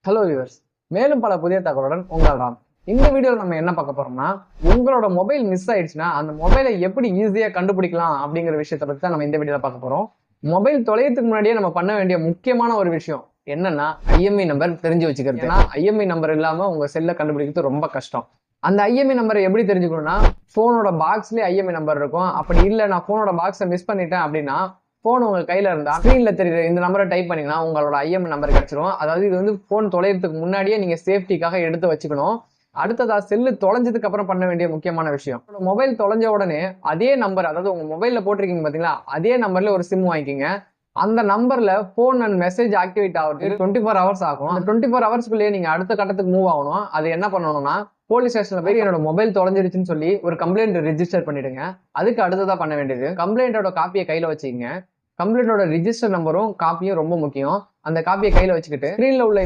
Hello viewers, மேலும் பல புதிய தகவலுடன் உங்கள் ராம். இந்த வீடியோவில் நம்ம என்ன பார்க்க போறோம்னா, உங்களோட மொபைல் மிஸ் ஆயிடுச்சுன்னா அந்த மொபைலை எப்படி ஈஸியாக கண்டுபிடிக்கலாம் அப்படிங்கிற விஷயத்தை பற்றி தான் நம்ம இந்த வீடியோவில் பார்க்க போறோம். மொபைல் தொலைறதுக்கு முன்னாடியே நம்ம பண்ண வேண்டிய முக்கியமான ஒரு விஷயம் என்னன்னா, ஐஎம்இ நம்பர் தெரிஞ்சு வச்சுக்கிறது. ஏன்னா ஐஎம்இ நம்பர் இல்லாம உங்க செல்லை கண்டுபிடிக்கிறது ரொம்ப கஷ்டம். அந்த ஐஎம்இ நம்பரை எப்படி தெரிஞ்சுக்கணும்னா, போனோட பாக்ஸ்லயே ஐஎம்இ நம்பர் இருக்கும். அப்படி இல்லை நான் போனோட பாக்ஸை மிஸ் பண்ணிட்டேன் அப்படின்னா, போன் உங்க கையில இருந்தா ஸ்கிரீன்ல தெரியுற இந்த நம்பரை டைப் பண்ணீங்கன்னா உங்களோட ஐஎம்இ நம்பர் கிடைச்சிரும். அதாவது இது வந்து போன் தொலைறதுக்கு முன்னாடியே நீங்க சேஃப்டிக்காக எடுத்து வச்சுக்கணும். அடுத்ததா செல்லு தொலைஞ்சதுக்கு அப்புறம் பண்ண வேண்டிய முக்கியமான விஷயம், மொபைல் தொலைஞ்ச உடனே அதே நம்பர், அதாவது உங்க மொபைல்ல போட்டிருக்கீங்க பாத்தீங்களா, அதே நம்பர்ல ஒரு சிம் வாங்கிக்கிங்க. அந்த நம்பர்ல போன் அண்ட் மெசேஜ் ஆக்டிவேட் ஆகுது 24 ஹவர்ஸ் ஆகும். அந்த 24 ஹவர்ஸ்க்குள்ளேயே நீங்க அடுத்த கட்டத்துக்கு மூவ் ஆகணும். அது என்ன பண்ணணும்னா, போலீஸ் ஸ்டேஷன்ல போய் என்னோட மொபைல் தொலைஞ்சிருச்சுன்னு சொல்லி ஒரு கம்ப்ளைண்ட் ரெஜிஸ்டர் பண்ணிடுங்க. அதுக்கு அடுத்ததா பண்ண வேண்டியது, கம்ப்ளைண்டோட காப்பியை கையில வச்சுக்கங்க. கம்ப்ளைண்டோட ரிஜிஸ்டர் நம்பரும் காப்பியும் ரொம்ப முக்கியம். அந்த காப்பியை கையில வச்சுக்கிட்டு ஸ்கிரீன்ல உள்ள